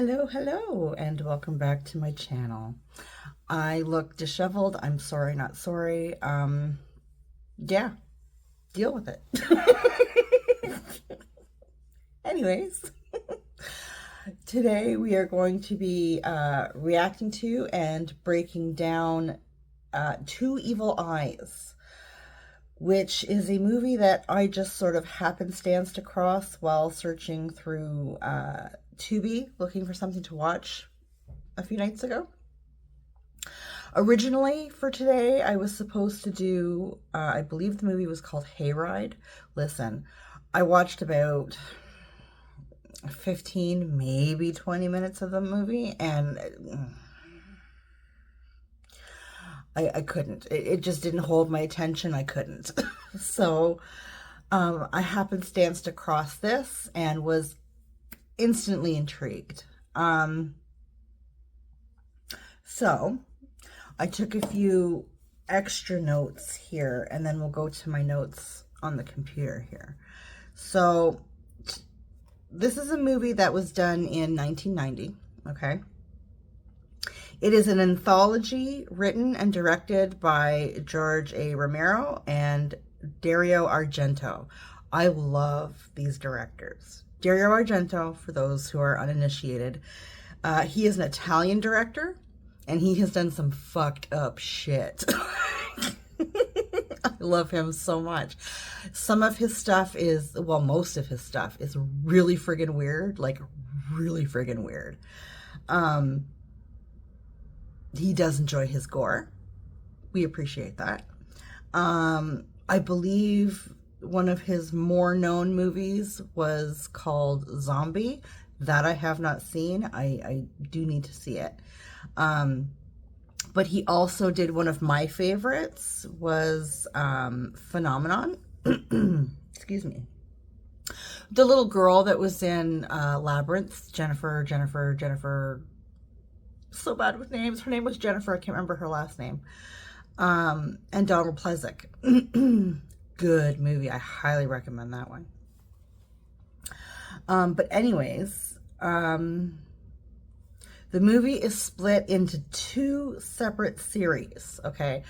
Hello, and welcome back to my channel. I look disheveled. I'm sorry, not sorry. Yeah, deal with it. Anyways, today we are going to be reacting to and breaking down Two Evil Eyes, which is a movie that I just sort of happenstanced across while searching through Tubi, looking for something to watch a few nights ago. Originally, for today, I was supposed to do, I believe the movie was called Hayride. Listen, I watched about 15, maybe 20 minutes of the movie, and I couldn't. It just didn't hold my attention. I couldn't. So I happenstanced across this and was instantly intrigued. So I took a few extra notes here, and then we'll go to my notes on the computer here. So this is a movie that was done in 1990, okay? It is an anthology written and directed by George A. Romero and Dario Argento. I love these directors. Dario Argento, for those who are uninitiated, he is an Italian director, and he has done some fucked up shit. I love him so much. Some of his stuff is, well, most of his stuff is really friggin' weird, like really friggin' weird. He does enjoy his gore. We appreciate that. I believe one of his more known movies was called Zombie. That I have not seen. I do need to see it. But he also did one of my favorites, was Phenomenon. Excuse me. The little girl that was in Labyrinth, Jennifer. So bad with names. Her name was Jennifer. I can't remember her last name. And Donald Pleasence. Good movie. I highly recommend that one. But anyways, the movie is split into two separate series, okay?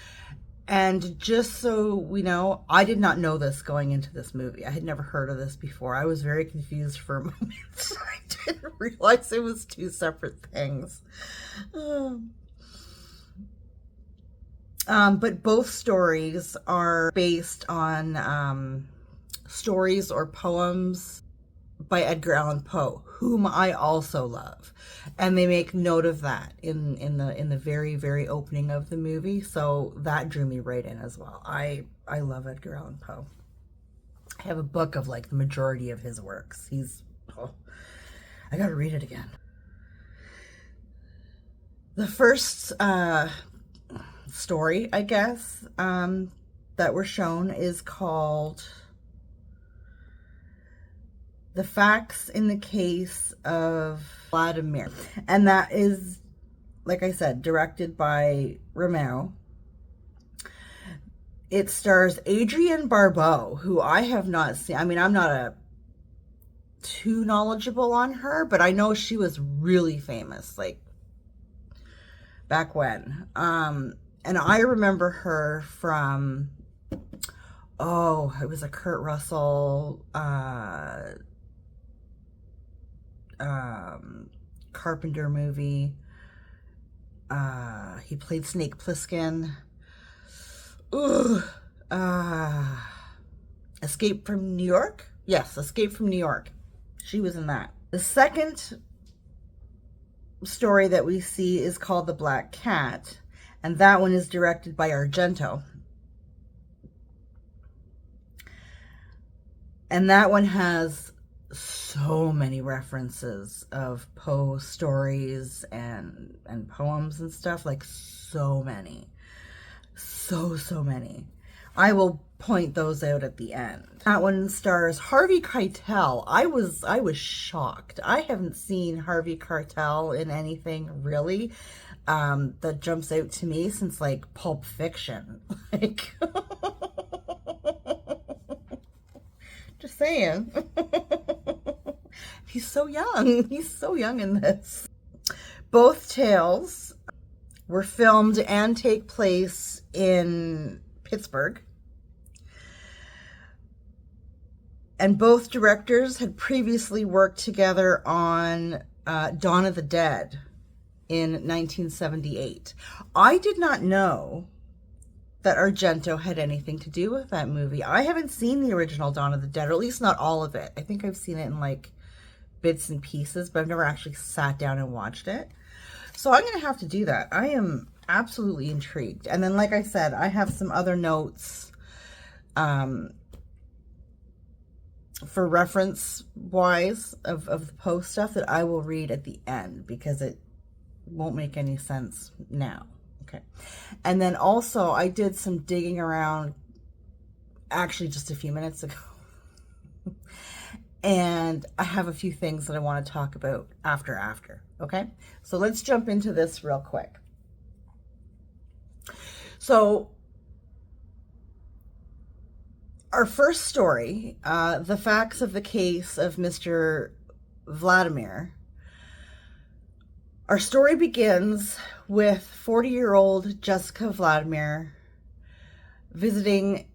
And just so we know, I did not know this going into this movie. I had never heard of this before. I was very confused for a moment. I didn't realize it was two separate things. But both stories are based on stories or poems by Edgar Allan Poe, whom I also love, and they make note of that in the very opening of the movie. So that drew me right in as well. I love Edgar Allan Poe. I have a book of like the majority of his works. I gotta read it again. The first story, I guess, that we're shown is called The Facts in the Case of Vladimir. And that is, like I said, directed by Romero. It stars Adrienne Barbeau, who I have not seen. I mean, I'm not too knowledgeable on her, but I know she was really famous, like, back when. And I remember her from, it was a Kurt Russell, Carpenter movie. He played Snake Plissken. Escape from New York? Yes, Escape from New York. She was in that. The second story that we see is called The Black Cat, and that one is directed by Argento. And that one has so many references of Poe stories and poems and stuff, like so many. So many. I will point those out at the end. That one stars Harvey Keitel. I was shocked. I haven't seen Harvey Keitel in anything really that jumps out to me since like Pulp Fiction. Like, just saying. He's so young. He's so young in this. Both tales were filmed and take place in Pittsburgh. And both directors had previously worked together on Dawn of the Dead in 1978. I did not know that Argento had anything to do with that movie. I haven't seen the original Dawn of the Dead, or at least not all of it. I think I've seen it in like bits and pieces, but I've never actually sat down and watched it. So I'm going to have to do that. I am absolutely intrigued. And then, like I said, I have some other notes for reference wise of the post stuff that I will read at the end, because it won't make any sense now. Okay. And then also I did some digging around actually just a few minutes ago. And I have a few things that I want to talk about after. Okay. So let's jump into this real quick. So our first story, the facts of the case of Mr. Vladimir. Our story begins with 40-year-old Jessica Vladimir visiting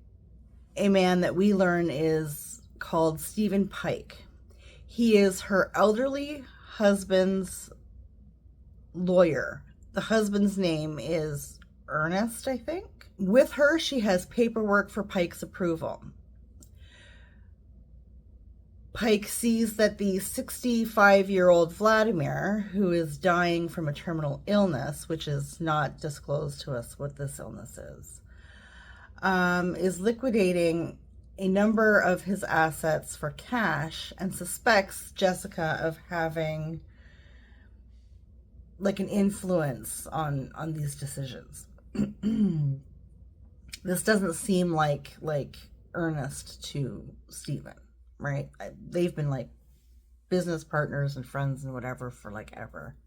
a man that we learn is called Stephen Pike. He is her elderly husband's lawyer. The husband's name is Ernest, I think. With her, she has paperwork for Pike's approval. Pike sees that the 65-year-old Vladimir, who is dying from a terminal illness, which is not disclosed to us what this illness is liquidating a number of his assets for cash, and suspects Jessica of having like an influence on these decisions. This doesn't seem like Ernest to Stephen. Right? They've been like business partners and friends and whatever for like ever.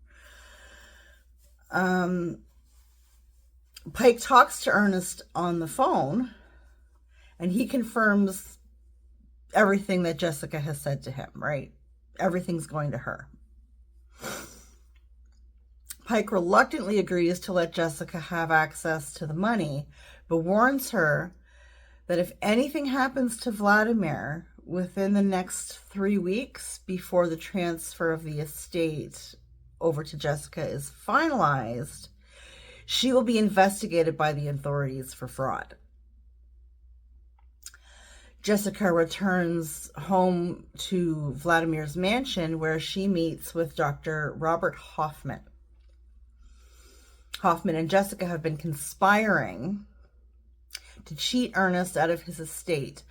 Pike talks to Ernest on the phone, and he confirms everything that Jessica has said to him, right? Everything's going to her. Pike reluctantly agrees to let Jessica have access to the money, but warns her that if anything happens to Vladimir within the next 3 weeks before the transfer of the estate over to Jessica is finalized, she will be investigated by the authorities for fraud. Jessica returns home to Vladimir's mansion, where she meets with Dr. Robert Hoffman. Hoffman and Jessica have been conspiring to cheat Ernest out of his estate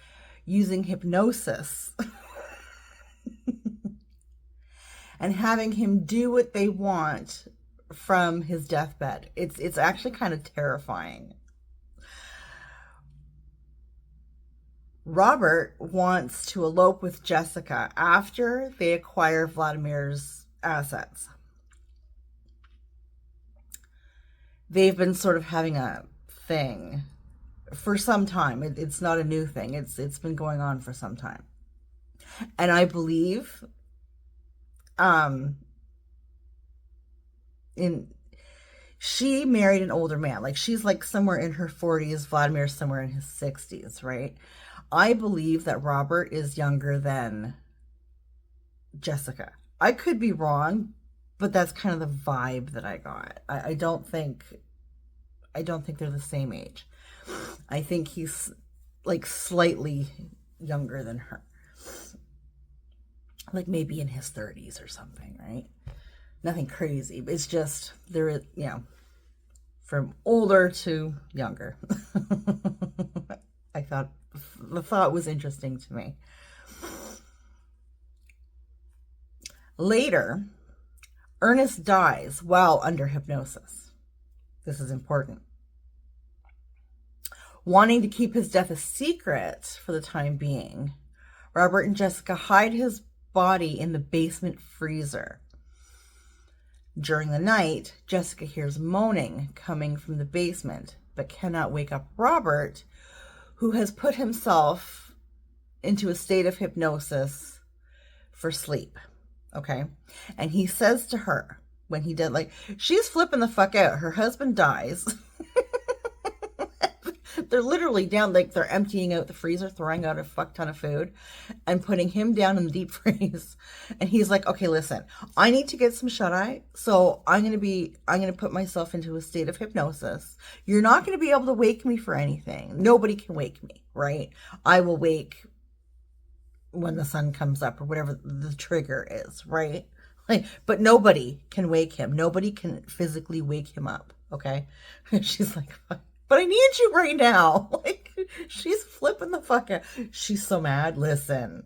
using hypnosis and having him do what they want from his deathbed. It's actually kind of terrifying. Robert wants to elope with Jessica after they acquire Vladimir's assets. They've been sort of having a thing for some time. It's not a new thing. It's been going on for some time. And I believe she married an older man. Like, she's like somewhere in her 40s, Vladimir's somewhere in his 60s, right? I believe that Robert is younger than Jessica. I could be wrong, but that's kind of the vibe that I got. I don't think they're the same age. I think he's like slightly younger than her. Like maybe in his 30s or something, right? Nothing crazy. It's just, there, from older to younger. I thought, the thought was interesting to me. Later, Ernest dies while under hypnosis. This is important. Wanting to keep his death a secret for the time being, Robert and Jessica hide his body in the basement freezer. During the night, Jessica hears moaning coming from the basement, but cannot wake up Robert, who has put himself into a state of hypnosis for sleep. okay? And he says to her, when he did, like, she's flipping the fuck out. Her husband dies. They're literally down, like, they're emptying out the freezer, throwing out a fuck ton of food, and putting him down in the deep freeze. And he's like, okay, listen, I need to get some shut-eye, so I'm gonna put myself into a state of hypnosis. You're not gonna be able to wake me for anything. Nobody can wake me, right? I will wake when the sun comes up, or whatever the trigger is, right? Like, but nobody can wake him. Nobody can physically wake him up, okay? And she's like, but I need you right now. Like, she's flipping the fuck out. She's so mad. Listen.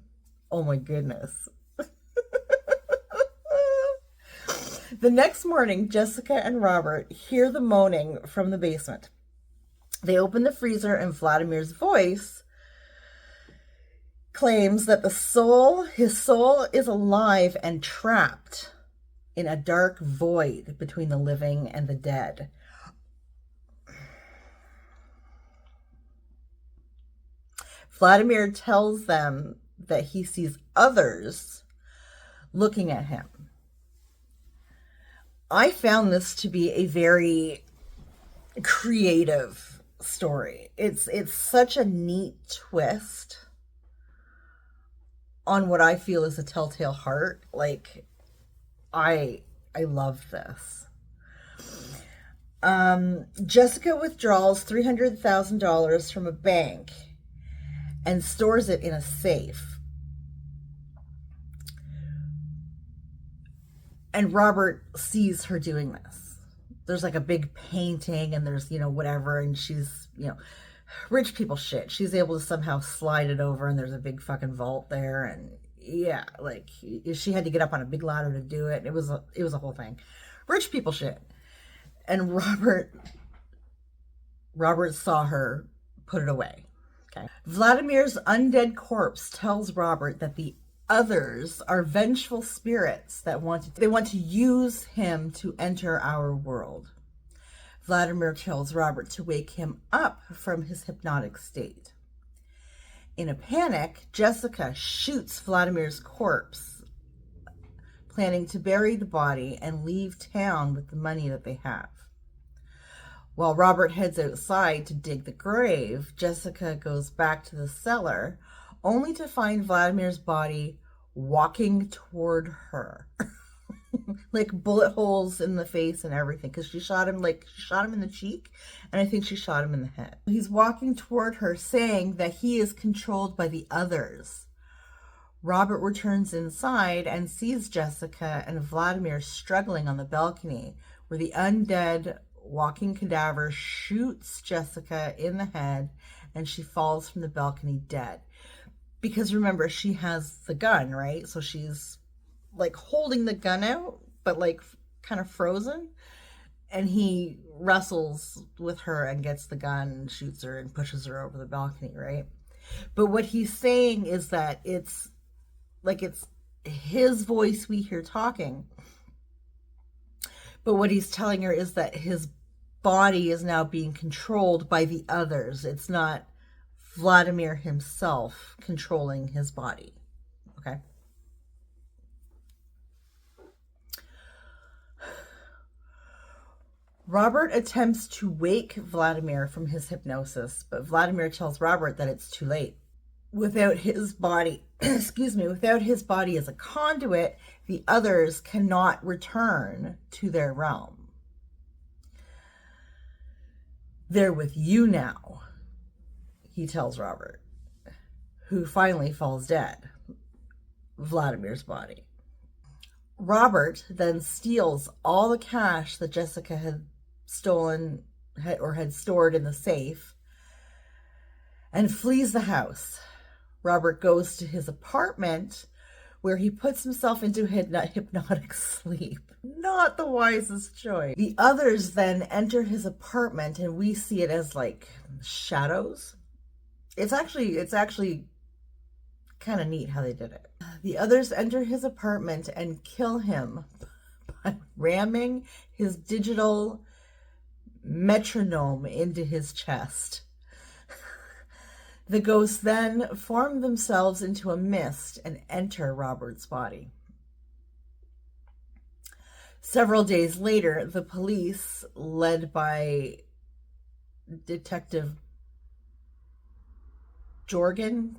Oh my goodness. The next morning, Jessica and Robert hear the moaning from the basement. They open the freezer, and Vladimir's voice claims that his soul is alive and trapped in a dark void between the living and the dead. Vladimir tells them that he sees others looking at him. I found this to be a very creative story. It's such a neat twist on what I feel is a telltale heart. Like, I love this. Jessica withdraws $300,000 from a bank and stores it in a safe. And Robert sees her doing this. There's like a big painting, and there's, whatever, and she's, rich people shit. She's able to somehow slide it over, and there's a big fucking vault there, and yeah, like, she had to get up on a big ladder to do it. It was a whole thing. Rich people shit. And Robert saw her put it away. Okay. Vladimir's undead corpse tells Robert that the others are vengeful spirits that want to use him to enter our world. Vladimir tells Robert to wake him up from his hypnotic state. In a panic, Jessica shoots Vladimir's corpse, planning to bury the body and leave town with the money that they have. While Robert heads outside to dig the grave, Jessica goes back to the cellar, only to find Vladimir's body walking toward her. Like, bullet holes in the face and everything, because she shot him in the cheek, and I think she shot him in the head. He's walking toward her, saying that he is controlled by the others. Robert returns inside and sees Jessica and Vladimir struggling on the balcony, where the undead walking cadaver shoots Jessica in the head, and she falls from the balcony dead. Because remember, she has the gun, right? So she's like holding the gun out, but like kind of frozen. And he wrestles with her and gets the gun and shoots her and pushes her over the balcony, right? But what he's saying is that it's his voice we hear talking. But what he's telling her is that his body is now being controlled by the others. It's not Vladimir himself controlling his body. Okay? Robert attempts to wake Vladimir from his hypnosis, but Vladimir tells Robert that it's too late. Without his body, without his body as a conduit, the others cannot return to their realm. They're with you now, he tells Robert, who finally falls dead. Vladimir's body. Robert then steals all the cash that Jessica had stolen or had stored in the safe and flees the house. Robert goes to his apartment, where he puts himself into hypnotic sleep. Not the wisest choice. The others then enter his apartment, and we see it as like shadows. It's actually kind of neat how they did it. The others enter his apartment and kill him by ramming his digital metronome into his chest. The ghosts then form themselves into a mist and enter Robert's body. Several days later, the police, led by Detective Gorgon,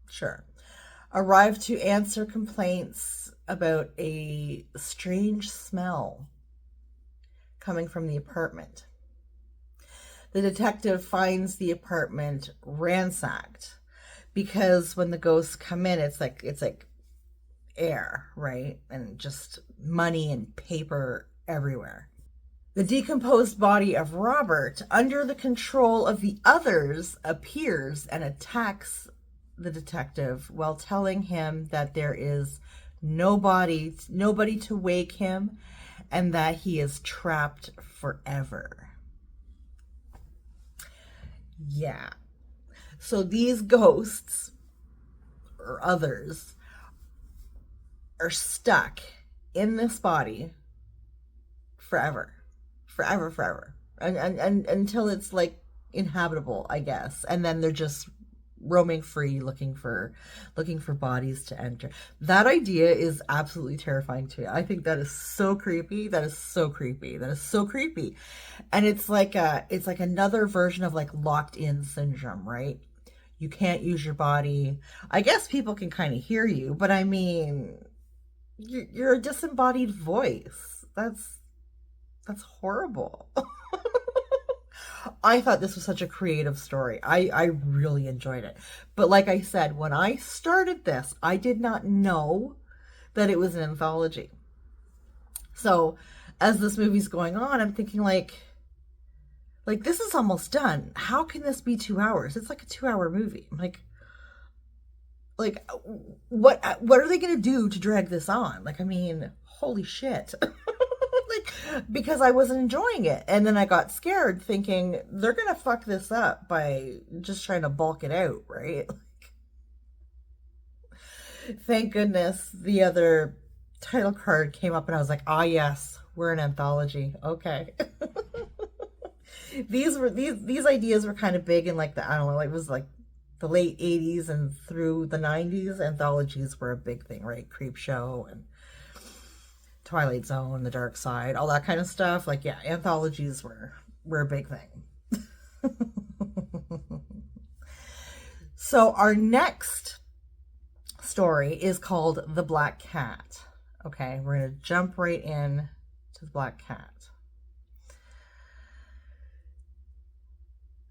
sure, arrived to answer complaints about a strange smell coming from the apartment. The detective finds the apartment ransacked because when the ghosts come in, it's like air, right? And just money and paper everywhere. The decomposed body of Robert, under the control of the others, appears and attacks the detective while telling him that there is nobody to wake him and that he is trapped forever. Yeah. So these ghosts, or others, are stuck in this body forever. And until it's like inhabitable, I guess. And then they're just roaming free, looking for bodies to enter. That idea is absolutely terrifying to me. I think that is so creepy. That is so creepy. And it's like another version of like locked in syndrome, right? You can't use your body. I guess people can kind of hear you, but I mean, you're a disembodied voice. That's horrible. I thought this was such a creative story. I really enjoyed it. But like I said, when I started this, I did not know that it was an anthology. So as this movie's going on, I'm thinking like this is almost done. How can this be 2 hours? It's like a 2-hour movie. I'm like what are they going to do to drag this on? Like, I mean, holy shit. Because I wasn't enjoying it. And then I got scared thinking they're going to fuck this up by just trying to bulk it out, right? Thank goodness the other title card came up and I was like, ah, yes, we're an anthology. Okay. These ideas were kind of big in like I don't know, it was like the late 80s and through the 90s. Anthologies were a big thing, right? Creepshow and Twilight Zone, The Dark Side, all that kind of stuff. Like, yeah, anthologies were a big thing. So our next story is called The Black Cat. Okay, we're going to jump right in to The Black Cat.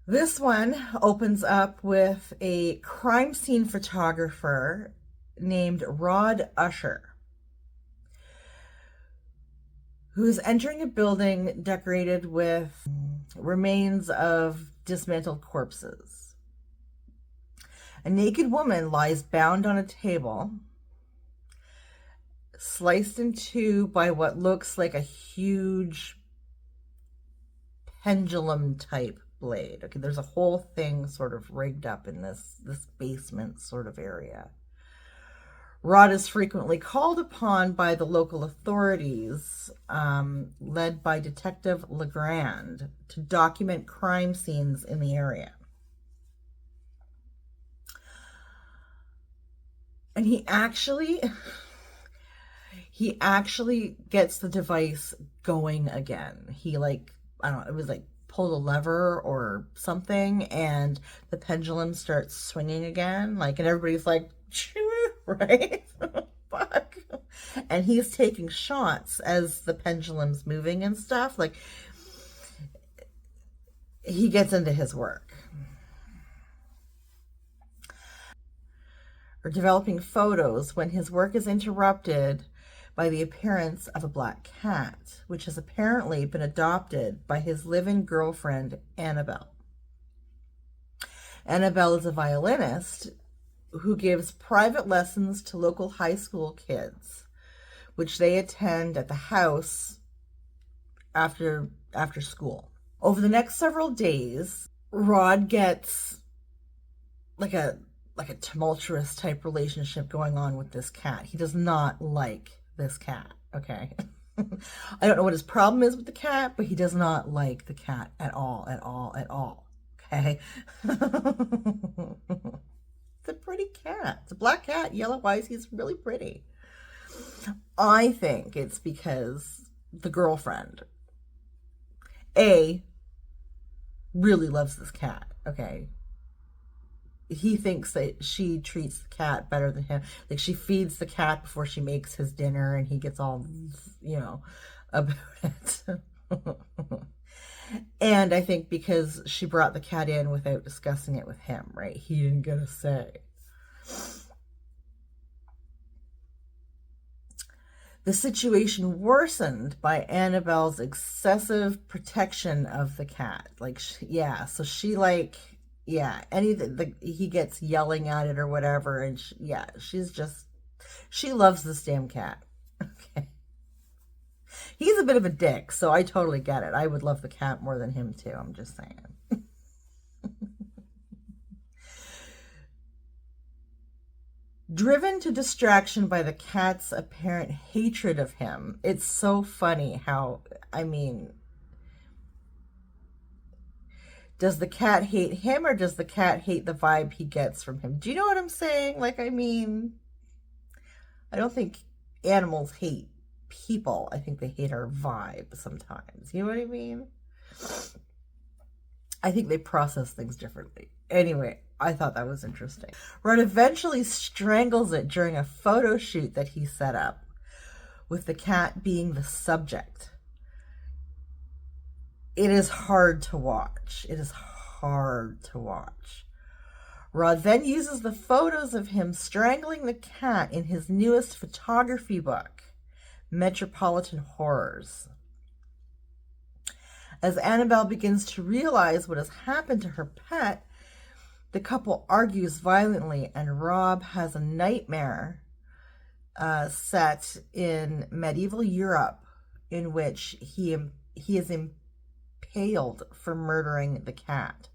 This one opens up with a crime scene photographer named Rod Usher, who's entering a building decorated with remains of dismantled corpses. A naked woman lies bound on a table, sliced in two by what looks like a huge pendulum-type blade. Okay, there's a whole thing sort of rigged up in this basement sort of area. Rod is frequently called upon by the local authorities, led by Detective Legrand, to document crime scenes in the area. And he actually gets the device going again. He I don't know, it was like pulled a lever or something and the pendulum starts swinging again. And everybody's like, right? Fuck. And he's taking shots as the pendulum's moving and stuff. He gets into his work. Or developing photos when his work is interrupted by the appearance of a black cat, which has apparently been adopted by his live-in girlfriend, Annabelle. Annabelle is a violinist who gives private lessons to local high school kids, which they attend at the house after school. Over the next several days, Rod gets like a tumultuous type relationship going on with this cat. He does not like this cat, okay? I don't know what his problem is with the cat, but he does not like the cat at all, okay? It's a pretty cat. It's a black cat, yellow eyes. He's really pretty. I think it's because the girlfriend, A, really loves this cat, okay? He thinks that she treats the cat better than him. Like, she feeds the cat before she makes his dinner, and he gets all, about it. And I think because she brought the cat in without discussing it with him, right? He didn't get a say. The situation worsened by Annabelle's excessive protection of the cat. Like, so she like, he gets yelling at it or whatever, and she loves this damn cat. Okay. He's a bit of a dick, so I totally get it. I would love the cat more than him too, I'm just saying. Driven to distraction by the cat's apparent hatred of him. It's so funny how, does the cat hate him, or does the cat hate the vibe he gets from him? Do you know what I'm saying? Like, I don't think animals hate people. I think they hate our vibe sometimes. You know what I mean? I think they process things differently. Anyway, I thought that was interesting. Rod eventually strangles it during a photo shoot that he set up, with the cat being the subject. It is hard to watch. It is hard to watch. Rod then uses the photos of him strangling the cat in his newest photography book, Metropolitan Horrors. As Annabelle begins to realize what has happened to her pet, the couple argues violently, and Rob has a nightmare set in medieval Europe in which he is impaled for murdering the cat.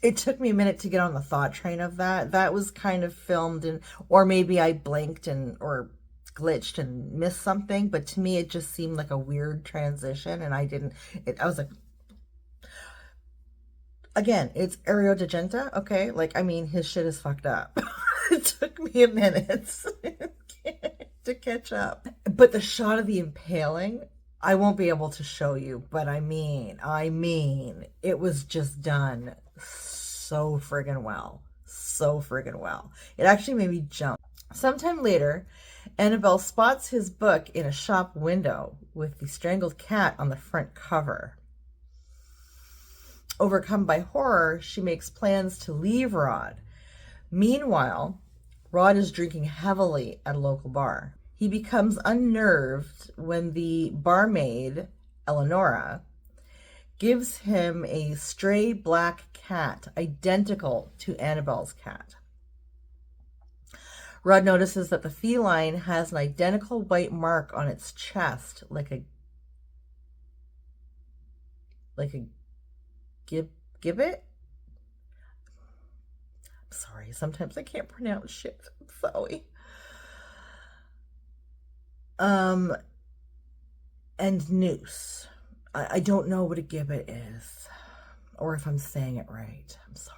It took me a minute to get on the thought train of that. That was kind of filmed or maybe I blinked or glitched and missed something, but to me it just seemed like a weird transition, and I was like, again, it's Ario Degenta, okay? Like, his shit is fucked up. It took me a minute to catch up. But the shot of the impaling, I won't be able to show you, but it was just done so friggin' well. So friggin' well. It actually made me jump. Sometime later, Annabelle spots his book in a shop window with the strangled cat on the front cover. Overcome by horror, she makes plans to leave Rod. Meanwhile, Rod is drinking heavily at a local bar. He becomes unnerved when the barmaid, Eleonora, gives him a stray black cat identical to Annabelle's cat. Rod notices that the feline has an identical white mark on its chest, like a gibbet? I'm sorry, sometimes I can't pronounce shit. I'm sorry. And noose. I don't know what a gibbet is, or if I'm saying it right. I'm sorry.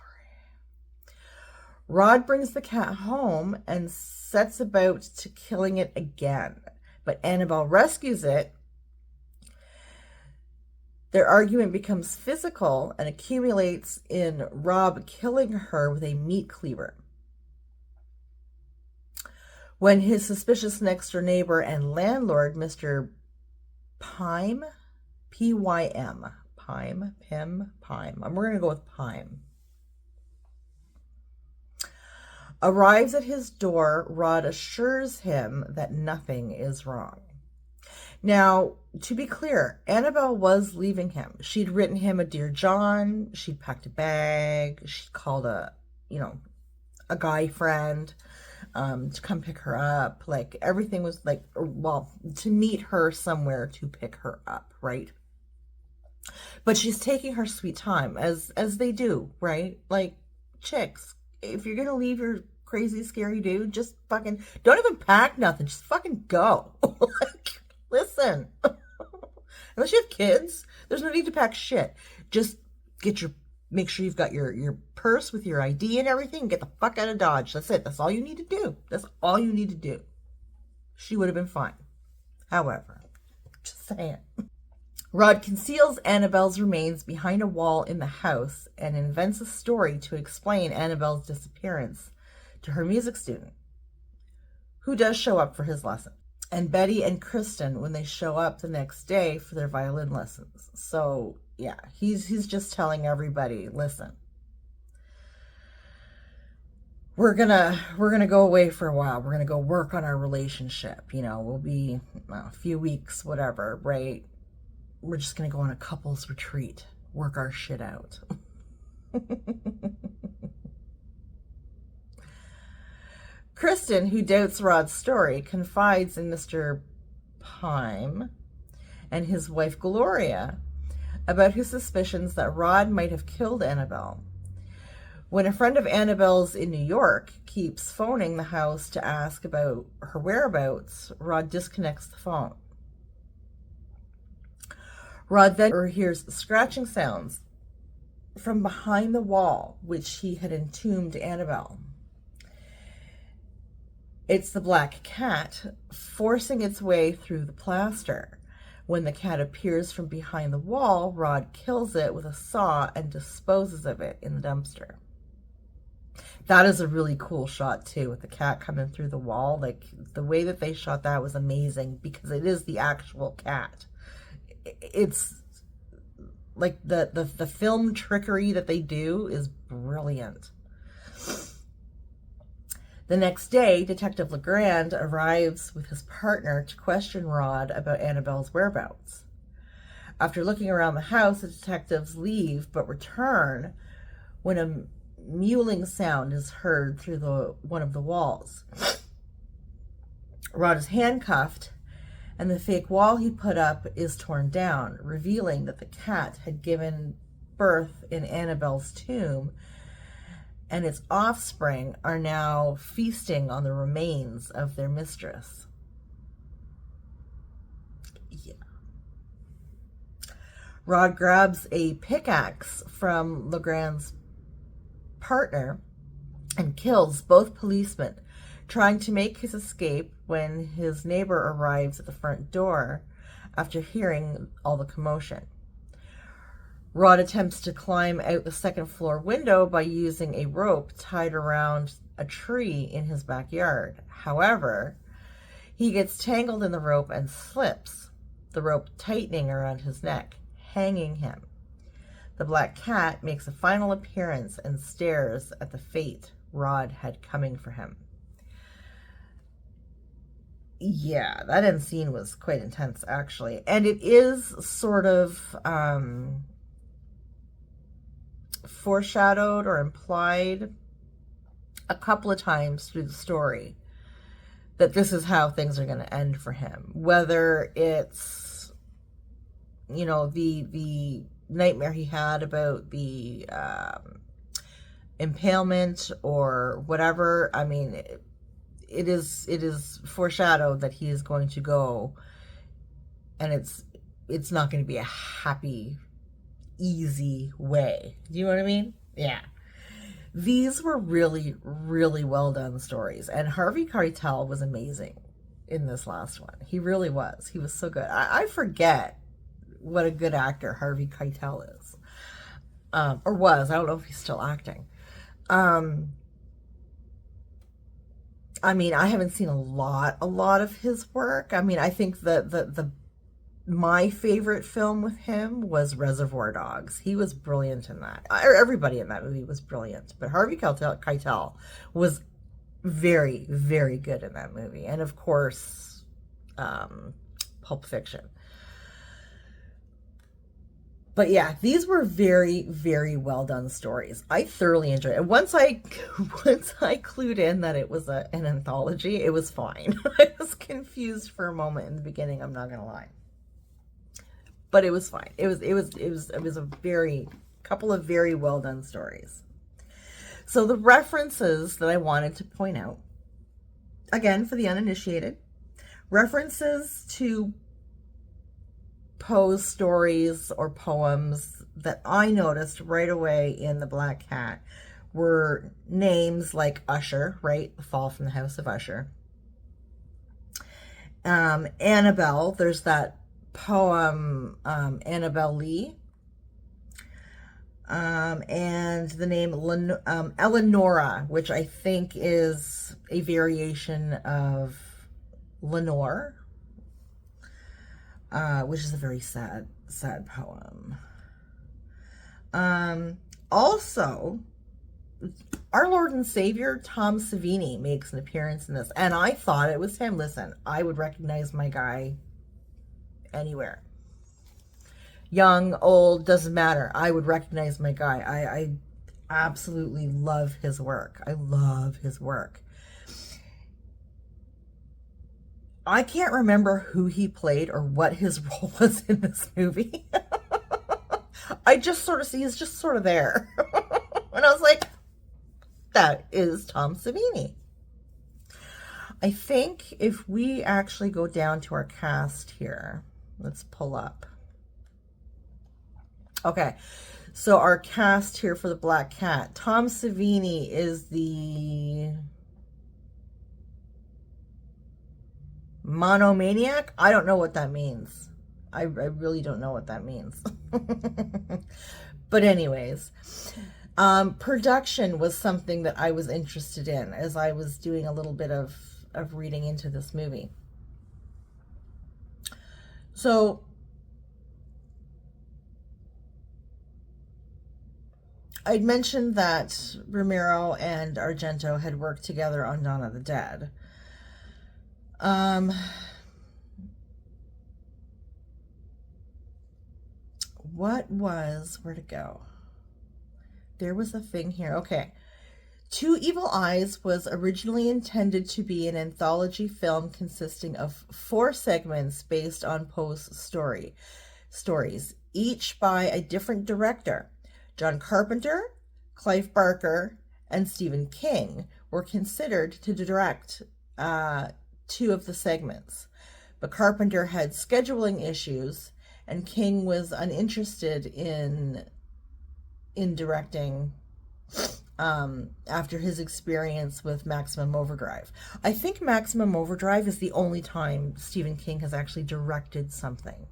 Rod brings the cat home and sets about to killing it again, but Annabelle rescues it. Their argument becomes physical and accumulates in Rob killing her with a meat cleaver. When his suspicious next-door neighbor and landlord, Mr. Pym, P-Y-M, Pym, we're going to go with Pym, arrives at his door, Rod assures him that nothing is wrong. Now, to be clear, Annabelle was leaving him. She'd written him a Dear John. She'd packed a bag. She'd called a guy friend to come pick her up. Like, everything was like, well, to meet her somewhere to pick her up, right? But she's taking her sweet time, as they do, right? Like, chicks, if you're gonna leave your crazy, scary dude, just fucking, don't even pack nothing. Just fucking go. Like, listen, unless you have kids, there's no need to pack shit. Just make sure you've got your purse with your ID and everything, and get the fuck out of Dodge. That's it. That's all you need to do. That's all you need to do. she would have been fine. However, just saying. Rod conceals Annabelle's remains behind a wall in the house and invents a story to explain Annabelle's disappearance to her music student, who does show up for his lesson, and Betty and Kristen when they show up the next day for their violin lessons. So yeah, he's just telling everybody, listen, we're gonna go away for a while. We're gonna go work on our relationship. You know, we'll be a few weeks, whatever, right? We're just going to go on a couples retreat, work our shit out. Kristen, who doubts Rod's story, confides in Mr. Pyme and his wife Gloria about his suspicions that Rod might have killed Annabelle. When a friend of Annabelle's in New York keeps phoning the house to ask about her whereabouts, Rod disconnects the phone. Rod then hears scratching sounds from behind the wall, which he had entombed Annabelle. It's the black cat forcing its way through the plaster. When the cat appears from behind the wall, Rod kills it with a saw and disposes of it in the dumpster. That is a really cool shot too, with the cat coming through the wall. Like, the way that they shot that was amazing, because it is the actual cat. It's like the film trickery that they do is brilliant. The next day, Detective Legrand arrives with his partner to question Rod about Annabelle's whereabouts. After looking around the house, the detectives leave but return when a mewling sound is heard through one of the walls. Rod is handcuffed, and the fake wall he put up is torn down, revealing that the cat had given birth in Annabelle's tomb, and its offspring are now feasting on the remains of their mistress. Yeah. Rod grabs a pickaxe from Legrand's partner and kills both policemen, trying to make his escape when his neighbor arrives at the front door after hearing all the commotion. Rod attempts to climb out the second floor window by using a rope tied around a tree in his backyard. However, he gets tangled in the rope and slips, the rope tightening around his neck, hanging him. The black cat makes a final appearance and stares at the fate Rod had coming for him. Yeah, that end scene was quite intense, actually. And it is sort of foreshadowed or implied a couple of times through the story that this is how things are going to end for him. Whether it's, you know, the nightmare he had about the impalement or whatever. I mean, it is foreshadowed that he is going to go, and it's not going to be a happy, easy way. Do you know what I mean? Yeah. These were really, really well done stories, and Harvey Keitel was amazing in this last one. He really was. He was so good. I forget what a good actor Harvey Keitel is, or was. I don't know if he's still acting. I mean, I haven't seen a lot of his work. I mean, I think my favorite film with him was Reservoir Dogs. He was brilliant in that. Everybody in that movie was brilliant, but Harvey Keitel was very, very good in that movie. And of course, Pulp Fiction. But yeah, these were very, very well done stories. I thoroughly enjoyed it. Once I clued in that it was an anthology, it was fine. I was confused for a moment in the beginning, I'm not gonna lie. But it was fine. It was a couple of very well done stories. So the references that I wanted to point out, again, for the uninitiated, references to Poe's stories or poems that I noticed right away in The Black Cat were names like Usher, right? The Fall from the House of Usher. Annabelle, there's that poem, Annabelle Lee. And the name Eleonora, which I think is a variation of Lenore, which is a very sad, sad poem. Also, our Lord and Savior, Tom Savini, makes an appearance in this, and I thought it was him. Listen, I would recognize my guy anywhere. Young, old, doesn't matter. I would recognize my guy. I absolutely love his work. I love his work. I can't remember who he played or what his role was in this movie. I just sort of see he's just sort of there. And I was like, that is Tom Savini. I think if we actually go down to our cast here, let's pull up. Okay, so our cast here for the Black Cat. Tom Savini is the monomaniac. I don't know what that means. I really don't know what that means. But anyways, production was something that I was interested in as I was doing a little bit of reading into this movie. So I'd mentioned that Romero and Argento had worked together on Dawn of the Dead. Where'd it go? There was a thing here. Okay. Two Evil Eyes was originally intended to be an anthology film consisting of 4 segments based on Poe's stories, each by a different director. John Carpenter, Clive Barker, and Stephen King were considered to direct 2 of the segments. But Carpenter had scheduling issues, and King was uninterested in directing after his experience with Maximum Overdrive. I think Maximum Overdrive is the only time Stephen King has actually directed something.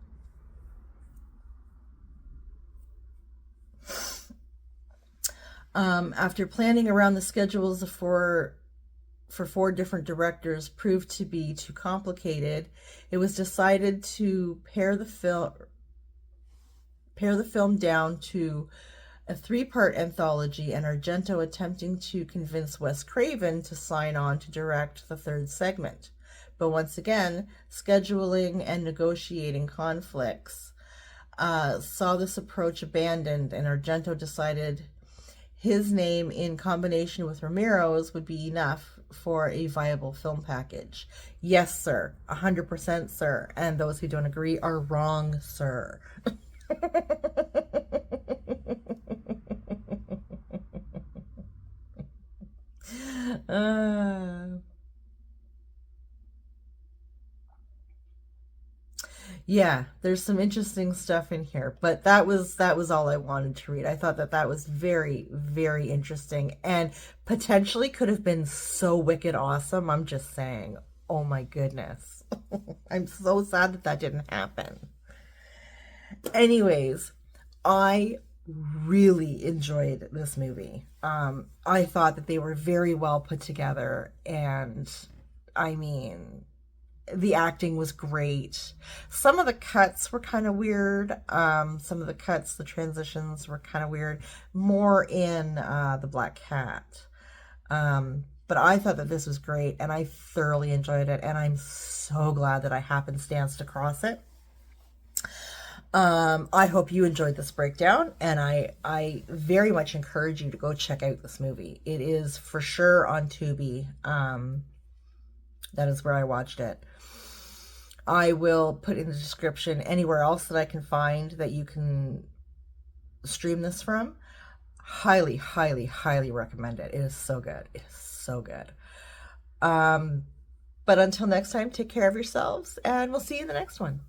After planning around the schedules for 4 different directors proved to be too complicated, it was decided to pare the film down to a 3-part anthology, and Argento attempting to convince Wes Craven to sign on to direct the 3rd segment. But once again, scheduling and negotiating conflicts saw this approach abandoned, and Argento decided his name in combination with Romero's would be enough for a viable film package. Yes, sir. 100%, sir. And those who don't agree are wrong, sir. Yeah, there's some interesting stuff in here, but that was all I wanted to read. I thought that was very, very interesting and potentially could have been so wicked awesome. I'm just saying, oh my goodness. I'm so sad that didn't happen. Anyways, I really enjoyed this movie. I thought that they were very well put together, and I mean, the acting was great. Some of the cuts were kind of weird. Some of the transitions were kind of weird. More in The Black Cat. But I thought that this was great, and I thoroughly enjoyed it, and I'm so glad that I happenstanced across it. I hope you enjoyed this breakdown, and I very much encourage you to go check out this movie. It is for sure on Tubi. That is where I watched it. I will put in the description anywhere else that I can find that you can stream this from. Highly, highly, highly recommend it. It is so good. It is so good. But until next time, take care of yourselves, and we'll see you in the next one.